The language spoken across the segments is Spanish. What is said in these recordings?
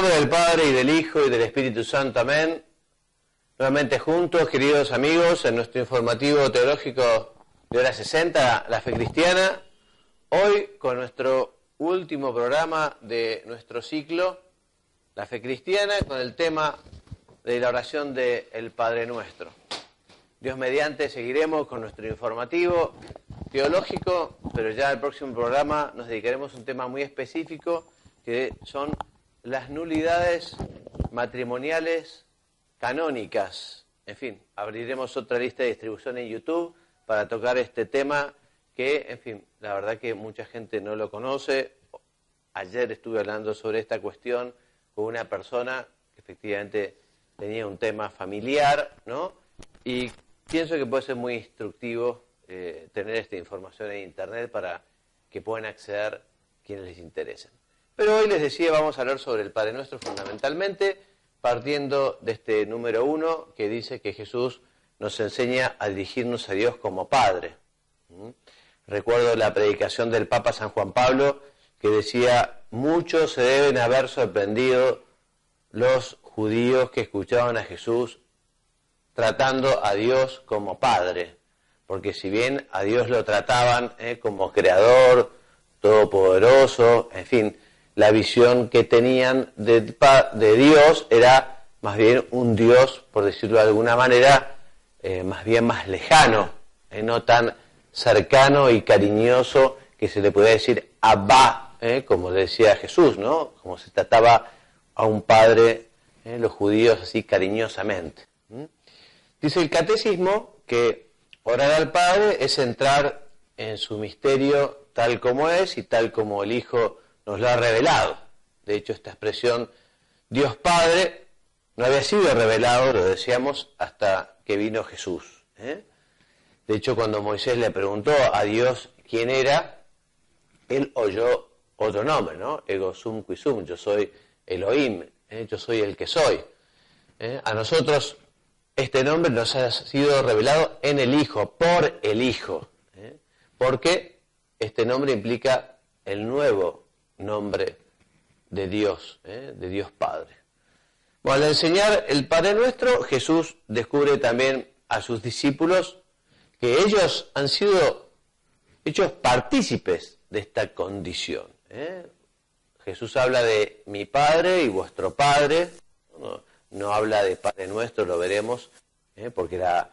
nombre del Padre, y del Hijo, y del Espíritu Santo. Amén. Nuevamente juntos, queridos amigos, en nuestro informativo teológico de hora 60, La Fe Cristiana. Hoy con nuestro último programa de nuestro ciclo, La Fe Cristiana, con el tema de la oración del Padre Nuestro. Dios mediante seguiremos con nuestro informativo teológico, pero ya el próximo programa nos dedicaremos a un tema muy específico, que son las nulidades matrimoniales canónicas. En fin, abriremos otra lista de distribución en YouTube para tocar este tema que, en fin, la verdad que mucha gente no lo conoce. Ayer estuve hablando sobre esta cuestión con una persona que efectivamente tenía un tema familiar, ¿no? Y pienso que puede ser muy instructivo tener esta información en Internet para que puedan acceder quienes les interesen. Pero hoy les decía, vamos a hablar sobre el Padre Nuestro fundamentalmente, partiendo de este número 1 que dice que Jesús nos enseña a dirigirnos a Dios como Padre. Recuerdo la predicación del Papa San Juan Pablo que decía: muchos se deben haber sorprendido los judíos que escuchaban a Jesús tratando a Dios como Padre, porque si bien a Dios lo trataban como Creador, Todopoderoso, en fin, la visión que tenían de Dios era más bien un Dios, por decirlo de alguna manera, más bien más lejano, no tan cercano y cariñoso que se le podía decir Abba, como decía Jesús, ¿no? Como se trataba a un padre, los judíos así cariñosamente. Dice el Catecismo que orar al Padre es entrar en su misterio tal como es y tal como el Hijo nos lo ha revelado. De hecho, esta expresión Dios Padre no había sido revelado, lo decíamos, hasta que vino Jesús. De hecho, cuando Moisés le preguntó a Dios quién era, él oyó otro nombre, ¿no? Ego sum qui sum, yo soy Elohim, yo soy el que soy. A nosotros este nombre nos ha sido revelado en el Hijo, por el Hijo, porque este nombre implica el nuevo nombre de Dios Padre. Bueno, al enseñar el Padre Nuestro, Jesús descubre también a sus discípulos que ellos han sido hechos partícipes de esta condición. Jesús habla de mi Padre y vuestro Padre, no habla de Padre Nuestro, lo veremos, porque la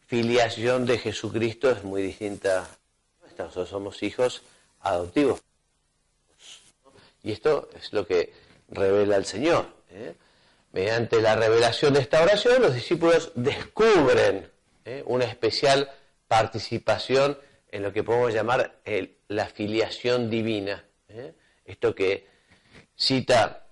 filiación de Jesucristo es muy distinta. Nosotros somos hijos adoptivos. Y esto es lo que revela el Señor. Mediante la revelación de esta oración, los discípulos descubren una especial participación en lo que podemos llamar la filiación divina. Esto que cita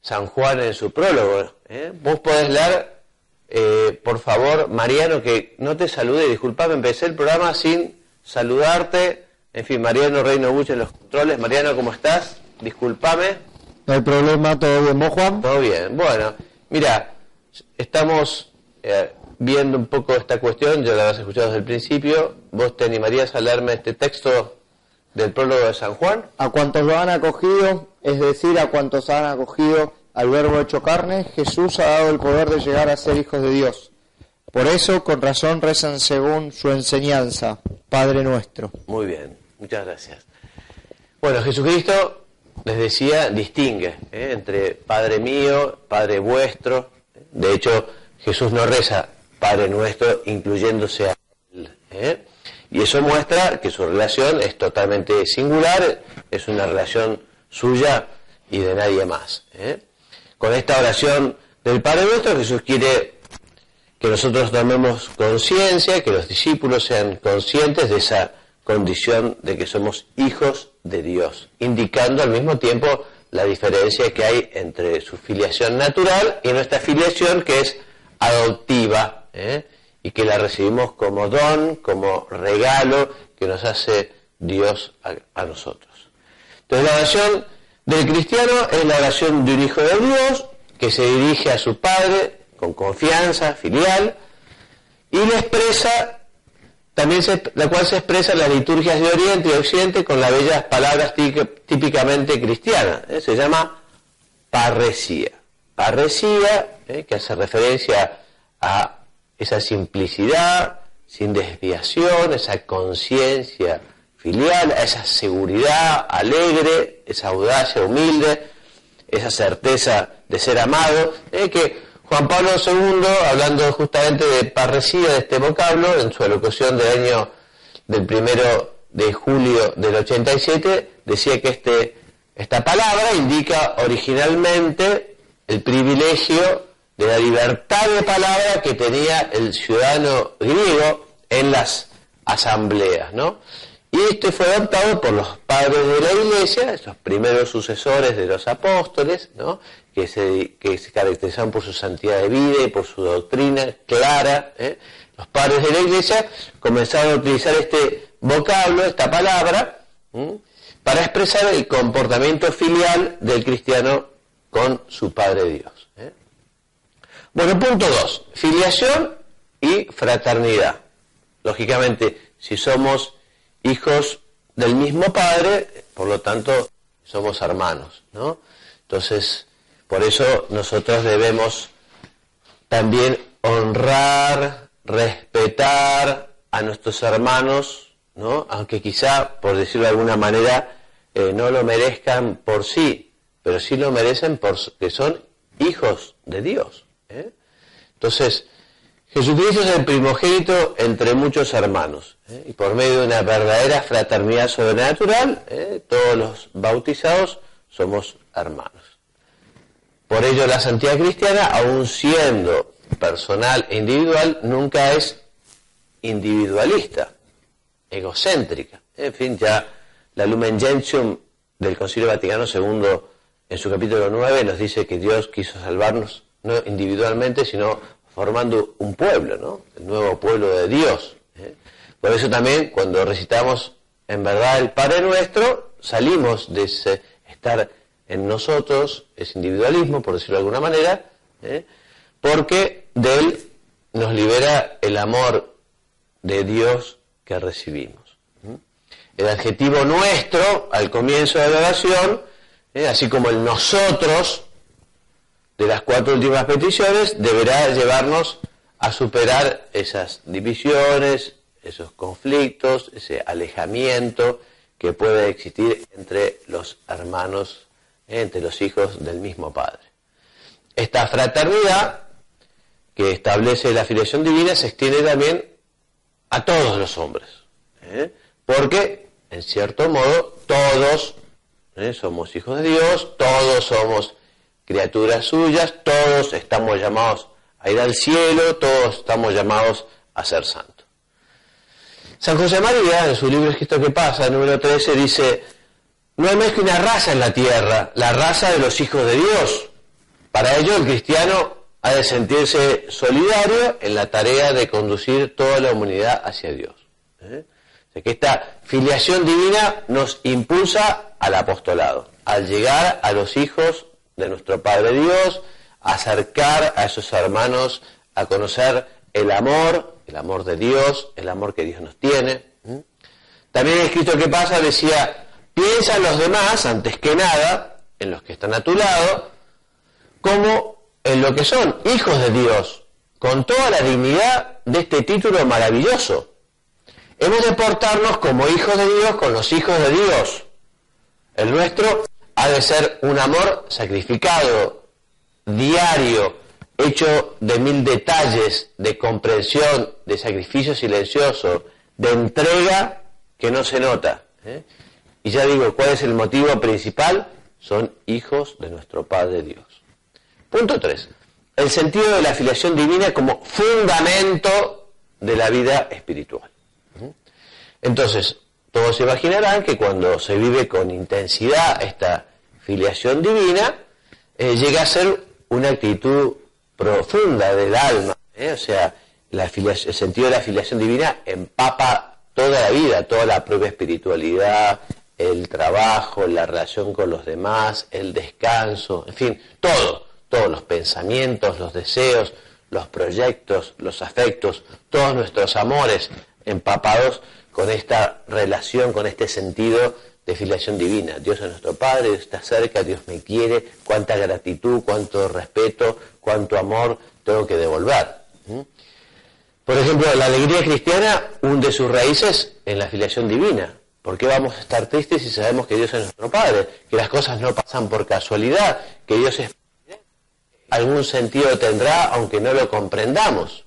San Juan en su prólogo. Vos podés leer, por favor, Mariano, que no te salude. Disculpame, empecé el programa sin saludarte. En fin, Mariano Reino Buche en los controles. Mariano, ¿cómo estás? Disculpame. No hay problema, ¿todo bien? ¿Vos, Juan? Todo bien. Bueno, mira, estamos viendo un poco esta cuestión, ya la habías escuchado desde el principio. ¿Vos te animarías a leerme este texto del prólogo de San Juan? A cuantos lo han acogido, es decir, a cuantos han acogido al Verbo hecho carne, Jesús ha dado el poder de llegar a ser hijos de Dios. Por eso, con razón, rezan según su enseñanza, Padre Nuestro. Muy bien, muchas gracias. Bueno, Jesucristo, les decía, distingue entre Padre mío, Padre vuestro. De hecho, Jesús no reza Padre Nuestro incluyéndose a él. Y eso muestra que su relación es totalmente singular, es una relación suya y de nadie más. Con esta oración del Padre Nuestro, Jesús quiere que nosotros tomemos conciencia, que los discípulos sean conscientes de esa condición de que somos hijos de Dios, indicando al mismo tiempo la diferencia que hay entre su filiación natural y nuestra filiación, que es adoptiva, y que la recibimos como don, como regalo que nos hace Dios a nosotros. Entonces, la oración del cristiano es la oración de un hijo de Dios que se dirige a su Padre con confianza filial y le expresa también la cual se expresa en las liturgias de Oriente y Occidente con las bellas palabras típicamente cristianas. Se llama parresía. Parresía, que hace referencia a esa simplicidad, sin desviación, esa conciencia filial, a esa seguridad alegre, esa audacia humilde, esa certeza de ser amado, que Juan Pablo II, hablando justamente de parresía, de este vocablo, en su alocución del 1 de julio del 87, decía que esta palabra indica originalmente el privilegio de la libertad de palabra que tenía el ciudadano griego en las asambleas, ¿no? Y esto fue adoptado por los padres de la Iglesia, esos primeros sucesores de los apóstoles, ¿no? que se caracterizaban por su santidad de vida y por su doctrina clara. Los padres de la Iglesia comenzaron a utilizar este vocablo, esta palabra, para expresar el comportamiento filial del cristiano con su Padre Dios. Bueno, punto 2, filiación y fraternidad. Lógicamente, si somos hijos del mismo Padre, por lo tanto, somos hermanos, ¿no? Entonces, por eso nosotros debemos también honrar, respetar a nuestros hermanos, ¿no? Aunque quizá, por decirlo de alguna manera, no lo merezcan por sí, pero sí lo merecen porque son hijos de Dios. Entonces, Jesucristo es el primogénito entre muchos hermanos, y por medio de una verdadera fraternidad sobrenatural, todos los bautizados somos hermanos. Por ello la santidad cristiana, aun siendo personal e individual, nunca es individualista, egocéntrica. En fin, ya la Lumen Gentium del Concilio Vaticano II, en su capítulo 9, nos dice que Dios quiso salvarnos no individualmente, sino formando un pueblo, ¿no? El nuevo pueblo de Dios. Por eso también, cuando recitamos en verdad el Padre Nuestro, salimos de ese estar en nosotros, ese individualismo, por decirlo de alguna manera, porque de él nos libera el amor de Dios que recibimos. El adjetivo nuestro, al comienzo de la oración, así como el nosotros, de las 4 últimas peticiones, deberá llevarnos a superar esas divisiones, esos conflictos, ese alejamiento que puede existir entre los hermanos, entre los hijos del mismo Padre. Esta fraternidad que establece la filiación divina se extiende también a todos los hombres, porque, en cierto modo, todos somos hijos de Dios, todos somos criaturas suyas, todos estamos llamados a ir al cielo, todos estamos llamados a ser santos. San José María, en su libro Escrito que pasa, número 13, dice: no hay más que una raza en la tierra, la raza de los hijos de Dios. Para ello el cristiano ha de sentirse solidario en la tarea de conducir toda la humanidad hacia Dios. O sea que esta filiación divina nos impulsa al apostolado, al llegar a los hijos de nuestro Padre Dios, a acercar a esos hermanos a conocer el amor de Dios, el amor que Dios nos tiene. También el escrito que pasa decía: piensa en los demás, antes que nada, en los que están a tu lado, como en lo que son hijos de Dios, con toda la dignidad de este título maravilloso. Hemos de portarnos como hijos de Dios con los hijos de Dios. El nuestro ha de ser un amor sacrificado, diario, hecho de 1000 detalles, de comprensión, de sacrificio silencioso, de entrega que no se nota. Y ya digo, ¿cuál es el motivo principal? Son hijos de nuestro Padre Dios. Punto 3. El sentido de la filiación divina como fundamento de la vida espiritual. Entonces, todos se imaginarán que cuando se vive con intensidad esta filiación divina, llega a ser una actitud profunda del alma. O sea, el sentido de la filiación divina empapa toda la vida, toda la propia espiritualidad, el trabajo, la relación con los demás, el descanso, en fin, todos los pensamientos, los deseos, los proyectos, los afectos, todos nuestros amores empapados con esta relación, con este sentido de filiación divina. Dios es nuestro Padre, Dios está cerca, Dios me quiere, cuánta gratitud, cuánto respeto, cuánto amor tengo que devolver. Por ejemplo, la alegría cristiana hunde sus raíces en la filiación divina. ¿Por qué vamos a estar tristes si sabemos que Dios es nuestro Padre? Que las cosas no pasan por casualidad, que Dios es algún sentido tendrá aunque no lo comprendamos.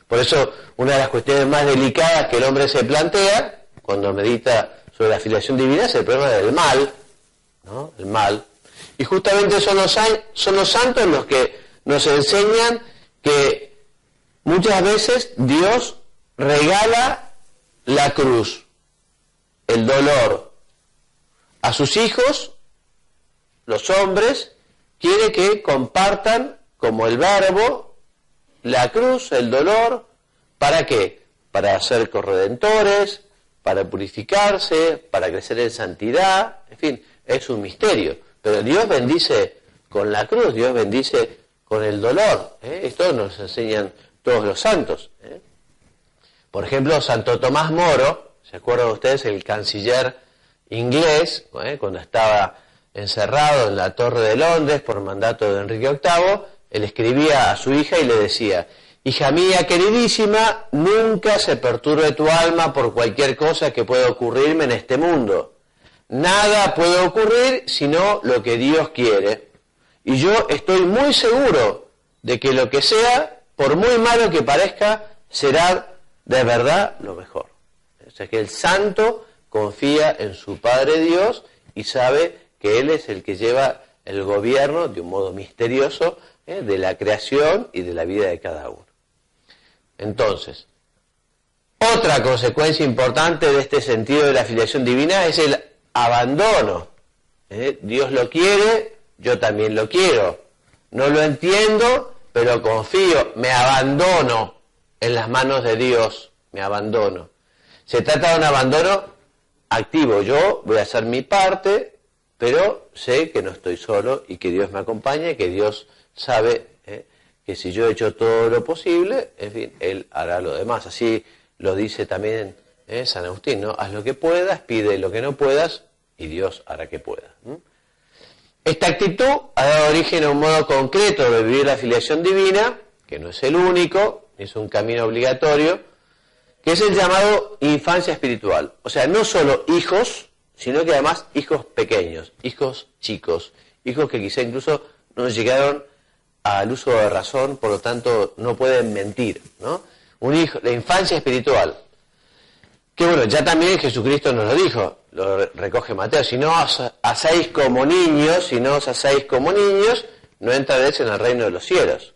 Por eso, una de las cuestiones más delicadas que el hombre se plantea cuando medita sobre la filiación divina es el problema del mal, ¿no? El mal. Y justamente son los santos los que nos enseñan que muchas veces Dios regala la cruz, el dolor, a sus hijos, los hombres, quiere que compartan como el verbo la cruz, el dolor. ¿Para qué? Para ser corredentores, para purificarse, para crecer en santidad, en fin, es un misterio. Pero Dios bendice con la cruz, Dios bendice con el dolor. Esto nos enseñan todos los santos. Por ejemplo, Santo Tomás Moro, ¿se acuerdan ustedes? El canciller inglés, cuando estaba encerrado en la Torre de Londres por mandato de Enrique VIII, él escribía a su hija y le decía: hija mía queridísima, nunca se perturbe tu alma por cualquier cosa que pueda ocurrirme en este mundo. Nada puede ocurrir sino lo que Dios quiere. Y yo estoy muy seguro de que lo que sea, por muy malo que parezca, será de verdad lo mejor. O sea que el santo confía en su Padre Dios y sabe que Él es el que lleva el gobierno de un modo misterioso de la creación y de la vida de cada uno. Entonces, otra consecuencia importante de este sentido de la filiación divina es el abandono. Dios lo quiere, yo también lo quiero. No lo entiendo, pero confío, me abandono en las manos de Dios, me abandono. Se trata de un abandono activo. Yo voy a hacer mi parte, pero sé que no estoy solo y que Dios me acompaña y que Dios sabe que si yo he hecho todo lo posible, en fin, Él hará lo demás. Así lo dice también San Agustín, ¿no? Haz lo que puedas, pide lo que no puedas y Dios hará que pueda. Esta actitud ha dado origen a un modo concreto de vivir la filiación divina, que no es el único, es un camino obligatorio, que es el llamado infancia espiritual. O sea, no solo hijos, sino que además hijos pequeños, hijos chicos, hijos que quizá incluso no llegaron al uso de razón, por lo tanto no pueden mentir, ¿no? Un hijo, la infancia espiritual, que bueno, ya también Jesucristo nos lo dijo, lo recoge Mateo: si no os hacéis como niños, no entraréis en el reino de los cielos.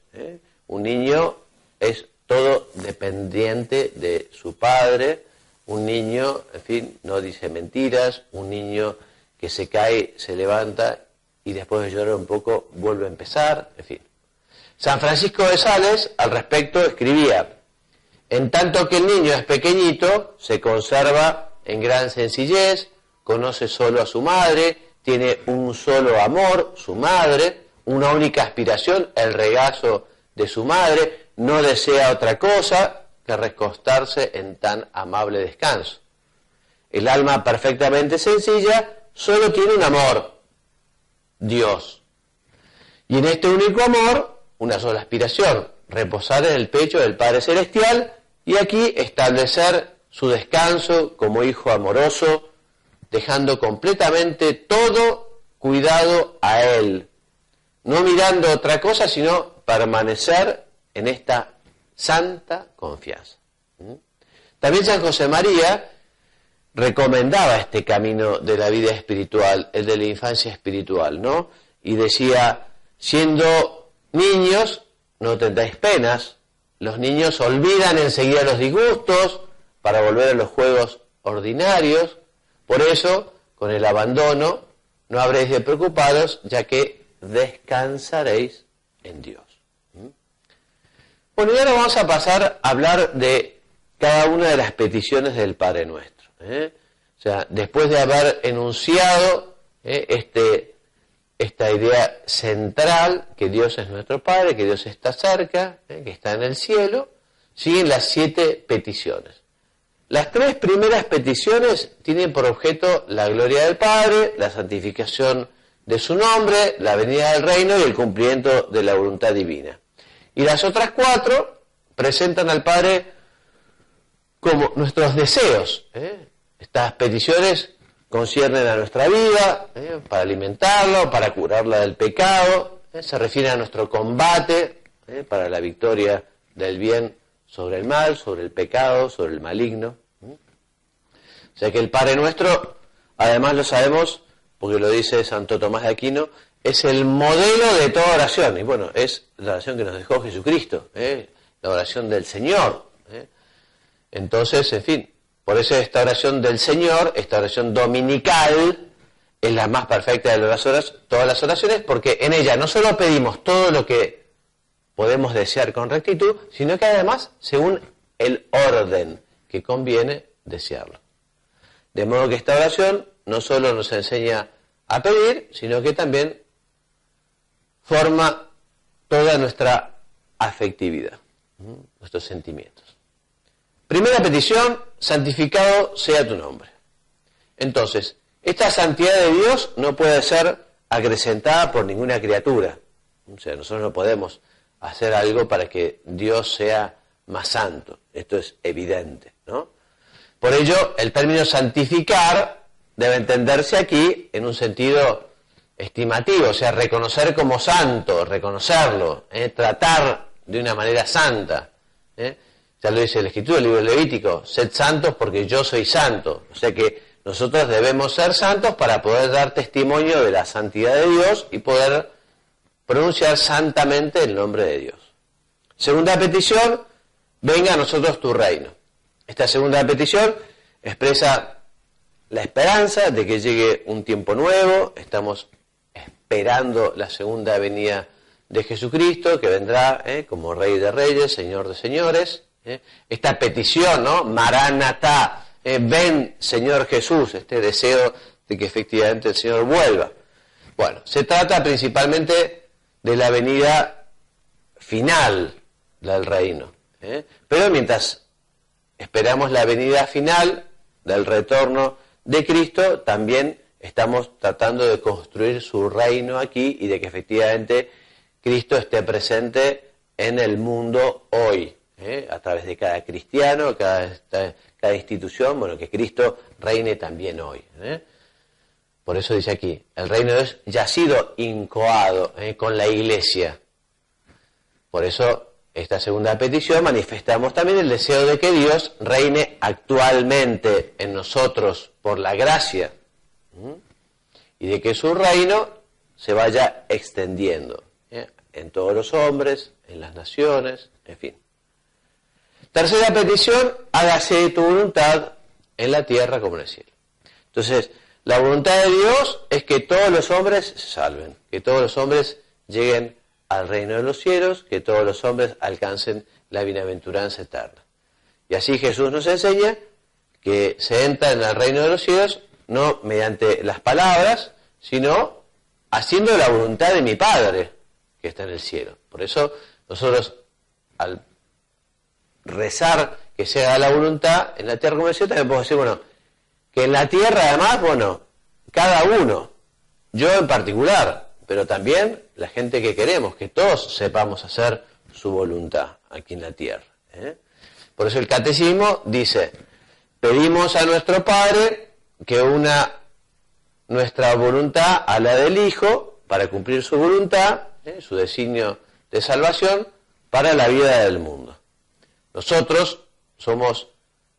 Un niño es todo dependiente de su padre, un niño, en fin, no dice mentiras, un niño que se cae, se levanta y después de llorar un poco vuelve a empezar, en fin. San Francisco de Sales al respecto escribía: en tanto que el niño es pequeñito, se conserva en gran sencillez, conoce solo a su madre, tiene un solo amor, su madre, una única aspiración, el regazo de su madre, no desea otra cosa que recostarse en tan amable descanso. El alma perfectamente sencilla solo tiene un amor, Dios. Y en este único amor, una sola aspiración: reposar en el pecho del Padre Celestial y aquí establecer su descanso como hijo amoroso, dejando completamente todo cuidado a Él, no mirando otra cosa, sino permanecer en esta santa confianza. También San José María recomendaba este camino de la vida espiritual, el de la infancia espiritual, ¿no? Y decía: siendo niños, no tendréis penas. Los niños olvidan enseguida los disgustos para volver a los juegos ordinarios. Por eso, con el abandono, no habréis de preocuparos, ya que descansaréis en Dios. Bueno, y ahora vamos a pasar a hablar de cada una de las peticiones del Padre Nuestro. O sea, después de haber enunciado esta idea central, que Dios es nuestro Padre, que Dios está cerca, que está en el cielo, siguen las 7 peticiones. Las tres primeras peticiones tienen por objeto la gloria del Padre, la santificación de su nombre, la venida del reino y el cumplimiento de la voluntad divina. Y las otras cuatro presentan al Padre como nuestros deseos. Estas peticiones conciernen a nuestra vida, para alimentarlo, para curarla del pecado, se refieren a nuestro combate, para la victoria del bien sobre el mal, sobre el pecado, sobre el maligno. O sea que el Padre Nuestro, además lo sabemos, porque lo dice Santo Tomás de Aquino, es el modelo de toda oración. Y bueno, es la oración que nos dejó Jesucristo, la oración del Señor. Entonces, en fin, por eso esta oración del Señor, esta oración dominical, es la más perfecta de todas las oraciones, porque en ella no solo pedimos todo lo que podemos desear con rectitud, sino que además según el orden que conviene desearlo. De modo que esta oración no solo nos enseña a pedir, sino que también forma toda nuestra afectividad, nuestros sentimientos. Primera petición, santificado sea tu nombre. Entonces, esta santidad de Dios no puede ser acrecentada por ninguna criatura. O sea, nosotros no podemos hacer algo para que Dios sea más santo. Esto es evidente, ¿no? Por ello, el término santificar debe entenderse aquí en un sentido estimativo, o sea, reconocer como santo, reconocerlo, tratar de una manera santa. Ya lo dice la Escritura, el libro Levítico, sed santos porque yo soy santo. O sea que nosotros debemos ser santos para poder dar testimonio de la santidad de Dios y poder pronunciar santamente el nombre de Dios. Segunda petición, venga a nosotros tu reino. Esta segunda petición expresa la esperanza de que llegue un tiempo nuevo. Estamos esperando la segunda venida de Jesucristo, que vendrá como Rey de Reyes, Señor de Señores. Esta petición, ¿no? Maranatá, ven Señor Jesús, este deseo de que efectivamente el Señor vuelva. Bueno, se trata principalmente de la venida final del reino. Pero mientras esperamos la venida final del retorno de Cristo, también estamos tratando de construir su reino aquí y de que efectivamente Cristo esté presente en el mundo hoy, a través de cada cristiano, cada institución, bueno, que Cristo reine también hoy. Por eso dice aquí, el reino de Dios ya ha sido incoado con la Iglesia. Por eso, esta segunda petición, manifestamos también el deseo de que Dios reine actualmente en nosotros por la gracia, y de que su reino se vaya extendiendo en todos los hombres, en las naciones, en fin. Tercera petición, hágase tu voluntad en la tierra como en el cielo. Entonces, la voluntad de Dios es que todos los hombres se salven, que todos los hombres lleguen al reino de los cielos, que todos los hombres alcancen la bienaventuranza eterna. Y así Jesús nos enseña que se entra en el reino de los cielos no mediante las palabras, sino haciendo la voluntad de mi Padre que está en el cielo. Por eso nosotros al rezar que se haga la voluntad en la tierra como en el cielo, también podemos decir, bueno, que en la tierra además, bueno, cada uno, yo en particular, pero también la gente que queremos, que todos sepamos hacer su voluntad aquí en la tierra. Por eso el catecismo dice, pedimos a nuestro Padre que una nuestra voluntad a la del Hijo para cumplir su voluntad, su designio de salvación para la vida del mundo. Nosotros somos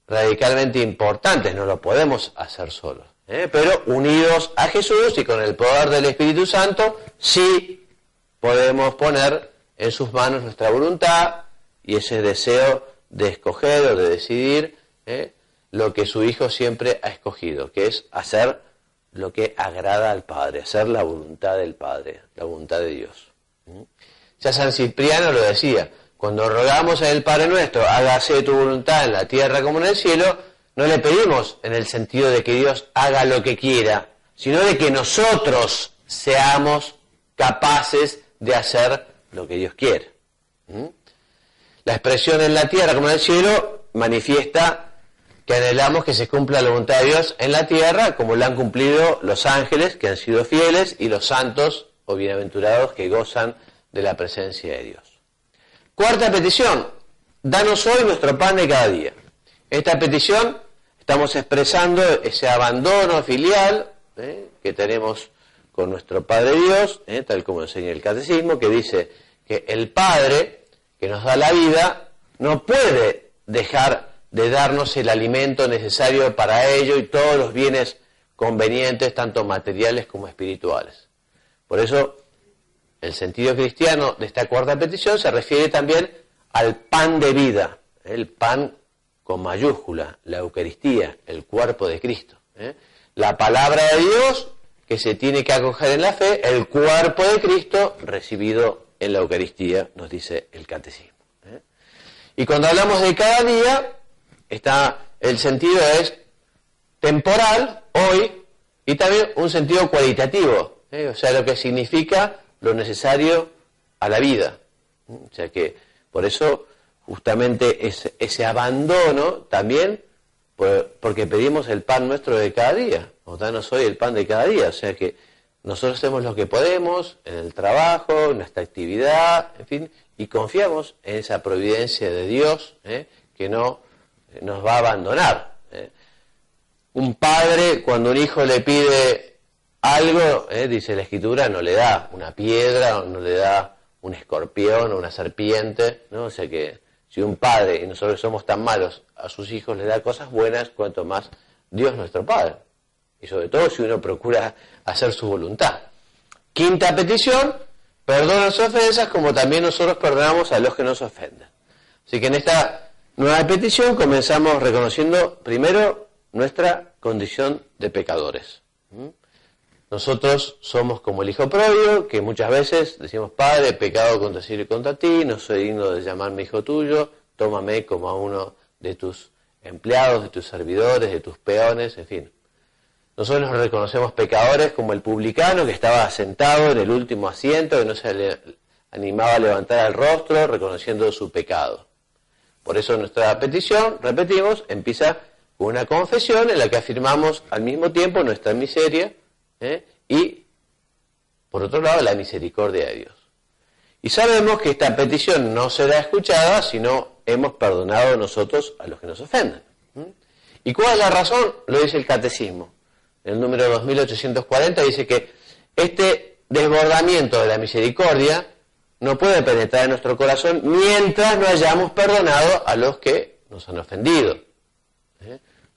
radicalmente importantes, no lo podemos hacer solos, pero unidos a Jesús y con el poder del Espíritu Santo, sí podemos poner en sus manos nuestra voluntad y ese deseo de escoger o de decidir lo que su Hijo siempre ha escogido, que es hacer lo que agrada al Padre, hacer la voluntad del Padre, la voluntad de Dios. Ya San Cipriano lo decía, cuando rogamos al Padre Nuestro, hágase tu voluntad en la tierra como en el cielo, no le pedimos en el sentido de que Dios haga lo que quiera, sino de que nosotros seamos capaces de hacer lo que Dios quiere. La expresión en la tierra como en el cielo manifiesta que anhelamos que se cumpla la voluntad de Dios en la tierra, como la han cumplido los ángeles que han sido fieles y los santos o bienaventurados que gozan de la presencia de Dios. Cuarta petición, danos hoy nuestro pan de cada día. Esta petición estamos expresando ese abandono filial que tenemos con nuestro Padre Dios, tal como enseña el Catecismo, que dice que el Padre que nos da la vida no puede dejar de darnos el alimento necesario para ello y todos los bienes convenientes, tanto materiales como espirituales. Por eso, el sentido cristiano de esta cuarta petición se refiere también al pan de vida, el pan con mayúscula, la Eucaristía, el cuerpo de Cristo. La palabra de Dios que se tiene que acoger en la fe, el cuerpo de Cristo recibido en la Eucaristía, nos dice el Catecismo. Y cuando hablamos de cada día, el sentido es temporal, hoy, y también un sentido cualitativo, o sea, lo que significa lo necesario a la vida. O sea que, por eso, justamente ese abandono también, porque pedimos el pan nuestro de cada día, o danos hoy el pan de cada día, o sea que nosotros hacemos lo que podemos en el trabajo, en nuestra actividad, en fin, y confiamos en esa providencia de Dios, que no nos va a abandonar. Un padre, cuando un hijo le pide algo, dice la Escritura, no le da una piedra, no le da un escorpión o una serpiente, ¿no? O sea que si un padre, y nosotros somos tan malos, a sus hijos le da cosas buenas, cuanto más Dios nuestro Padre. Y sobre todo si uno procura hacer su voluntad. Quinta petición, perdona las ofensas como también nosotros perdonamos a los que nos ofenden. Así que en esta nueva petición comenzamos reconociendo primero nuestra condición de pecadores. Nosotros somos como el hijo pródigo, que muchas veces decimos, Padre, he pecado contra el cielo y contra ti, no soy digno de llamarme hijo tuyo, tómame como a uno de tus empleados, de tus servidores, de tus peones, en fin. Nosotros nos reconocemos pecadores como el publicano que estaba sentado en el último asiento, que no se le animaba a levantar el rostro, reconociendo su pecado. Por eso nuestra petición, repetimos, empieza con una confesión en la que afirmamos al mismo tiempo nuestra miseria, y, por otro lado, la misericordia de Dios. Y sabemos que esta petición no será escuchada si no hemos perdonado nosotros a los que nos ofenden. ¿Y cuál es la razón? Lo dice el Catecismo. En el número 2840 dice que este desbordamiento de la misericordia no puede penetrar en nuestro corazón mientras no hayamos perdonado a los que nos han ofendido.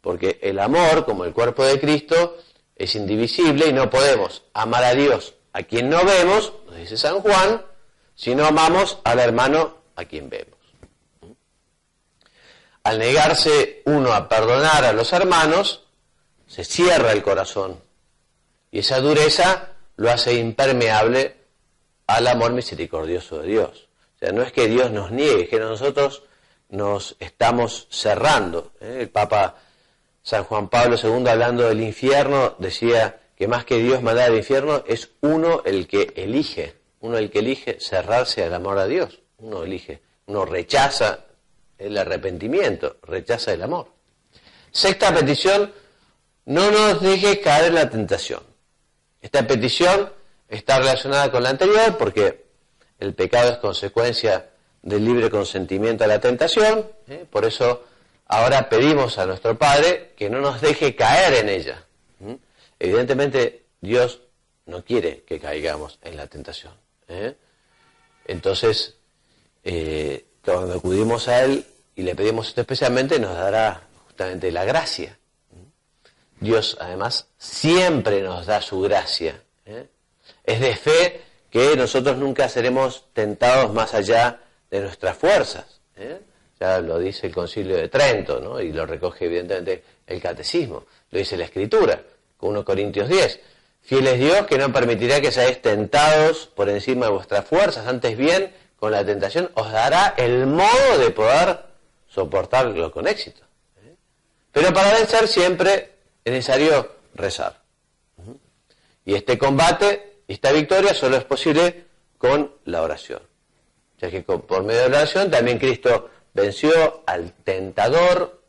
Porque el amor, como el cuerpo de Cristo, es indivisible y no podemos amar a Dios a quien no vemos, nos dice San Juan, si no amamos al hermano a quien vemos. Al negarse uno a perdonar a los hermanos, se cierra el corazón y esa dureza lo hace impermeable al amor misericordioso de Dios. O sea, no es que Dios nos niegue, es que nosotros nos estamos cerrando. El Papa San Juan Pablo II, hablando del infierno, decía que más que Dios mandar al infierno, es uno el que elige cerrarse al amor a Dios. Uno rechaza el arrepentimiento, rechaza el amor. Sexta petición, no nos dejes caer en la tentación. Esta petición está relacionada con la anterior porque el pecado es consecuencia del libre consentimiento a la tentación, por eso ahora pedimos a nuestro Padre que no nos deje caer en ella. Evidentemente Dios no quiere que caigamos en la tentación. Entonces, cuando acudimos a Él y le pedimos esto especialmente, nos dará justamente la gracia. Dios, además, siempre nos da su gracia. Es de fe que nosotros nunca seremos tentados más allá de nuestras fuerzas. Ya lo dice el Concilio de Trento, ¿no? Y lo recoge evidentemente el Catecismo. Lo dice la Escritura, con 1 Corintios 10. Fiel es Dios que no permitirá que seáis tentados por encima de vuestras fuerzas, antes bien, con la tentación os dará el modo de poder soportarlo con éxito. Pero para vencer siempre es necesario rezar. Y este combate, esta victoria, solo es posible con la oración. Ya que por medio de la oración también Cristo venció al tentador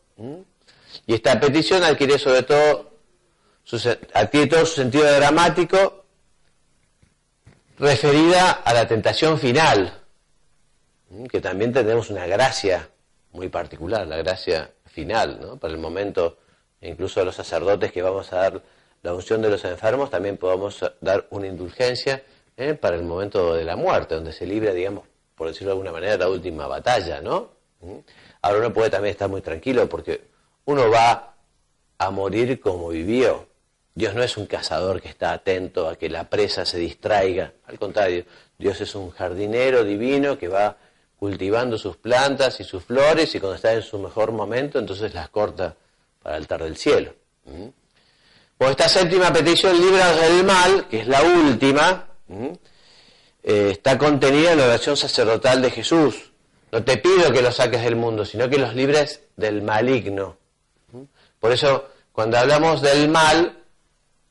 Y esta petición adquiere sobre todo adquiere todo su sentido dramático referida a la tentación final, que también tenemos una gracia muy particular, la gracia final, ¿no? Para el momento, incluso a los sacerdotes que vamos a dar la unción de los enfermos, también podemos dar una indulgencia para el momento de la muerte, donde se libra, digamos, por decirlo de alguna manera, la última batalla, ¿no? Ahora uno puede también estar muy tranquilo porque uno va a morir como vivió. Dios no es un cazador que está atento a que la presa se distraiga, al contrario, Dios es un jardinero divino que va cultivando sus plantas y sus flores y cuando está en su mejor momento, entonces las corta para el altar del cielo. Bueno, esta séptima petición, líbranos del mal, que es la última, está contenida en la oración sacerdotal de Jesús. No te pido que los saques del mundo, sino que los libres del maligno. Por eso, cuando hablamos del mal,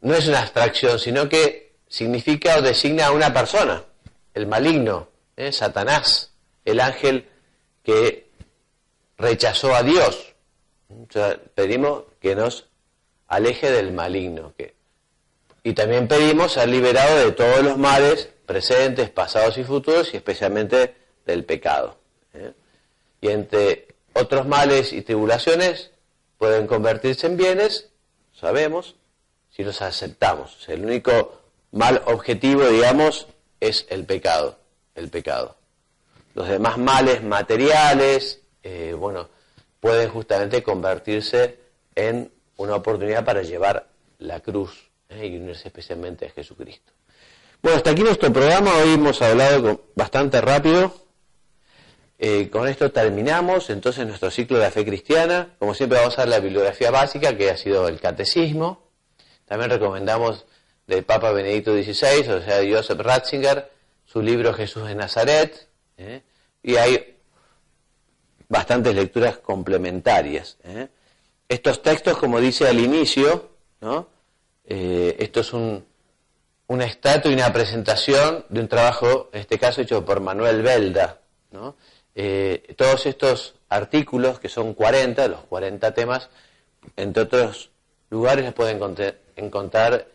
no es una abstracción, sino que significa o designa a una persona, el maligno, Satanás, el ángel que rechazó a Dios. O sea, pedimos que nos aleje del maligno. Y también pedimos ser liberados de todos los males presentes, pasados y futuros, y especialmente del pecado. Y entre otros males y tribulaciones pueden convertirse en bienes, sabemos, si los aceptamos. O sea, el único mal objetivo, digamos, es el pecado. Los demás males materiales, pueden justamente convertirse en una oportunidad para llevar la cruz y unirse especialmente a Jesucristo. Bueno, hasta aquí nuestro programa. Hoy hemos hablado bastante rápido. Con esto terminamos entonces nuestro ciclo de la fe cristiana. Como siempre vamos a ver la bibliografía básica, que ha sido el catecismo. También recomendamos del Papa Benedicto XVI, o sea, de Joseph Ratzinger, su libro Jesús de Nazaret. Y hay bastantes lecturas complementarias. Estos textos, como dice al inicio, ¿no? Esto es un extracto y una presentación de un trabajo, en este caso hecho por Manuel Belda, ¿no? Todos estos artículos, que son 40, los 40 temas, entre otros lugares los pueden encontrar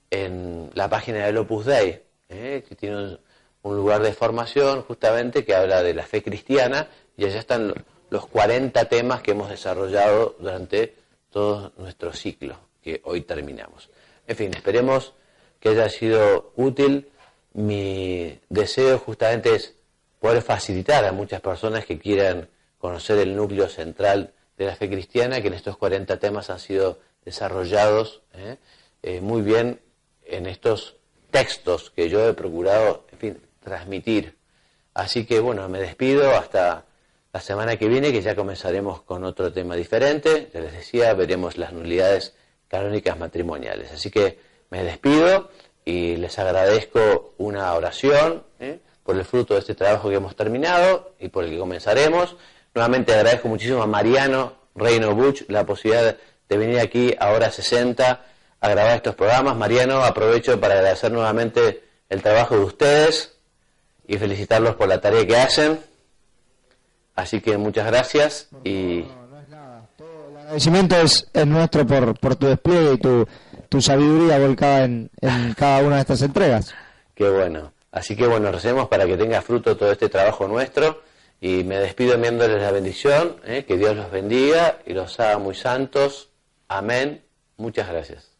en la página del Opus Dei, que tiene un lugar de formación justamente que habla de la fe cristiana, y allá están los 40 temas que hemos desarrollado durante todo nuestro ciclo, que hoy terminamos. En fin, esperemos que haya sido útil. Mi deseo justamente es poder facilitar a muchas personas que quieran conocer el núcleo central de la fe cristiana, que en estos 40 temas han sido desarrollados muy bien en estos textos que yo he procurado, en fin, transmitir. Así que bueno, me despido hasta la semana que viene, que ya comenzaremos con otro tema diferente. Ya les decía, veremos las nulidades canónicas matrimoniales. Así que me despido y les agradezco una oración por el fruto de este trabajo que hemos terminado y por el que comenzaremos. Nuevamente agradezco muchísimo a Mariano Reino Buch la posibilidad de venir aquí a Hora 60 a grabar estos programas. Mariano, aprovecho para agradecer nuevamente el trabajo de ustedes y felicitarlos por la tarea que hacen. Así que muchas gracias. No es nada. Todo el agradecimiento es nuestro por tu despliegue y tu sabiduría volcada en cada una de estas entregas. Qué bueno. Así que bueno, recemos para que tenga fruto todo este trabajo nuestro. Y me despido enviándoles la bendición, que Dios los bendiga y los haga muy santos. Amén. Muchas gracias.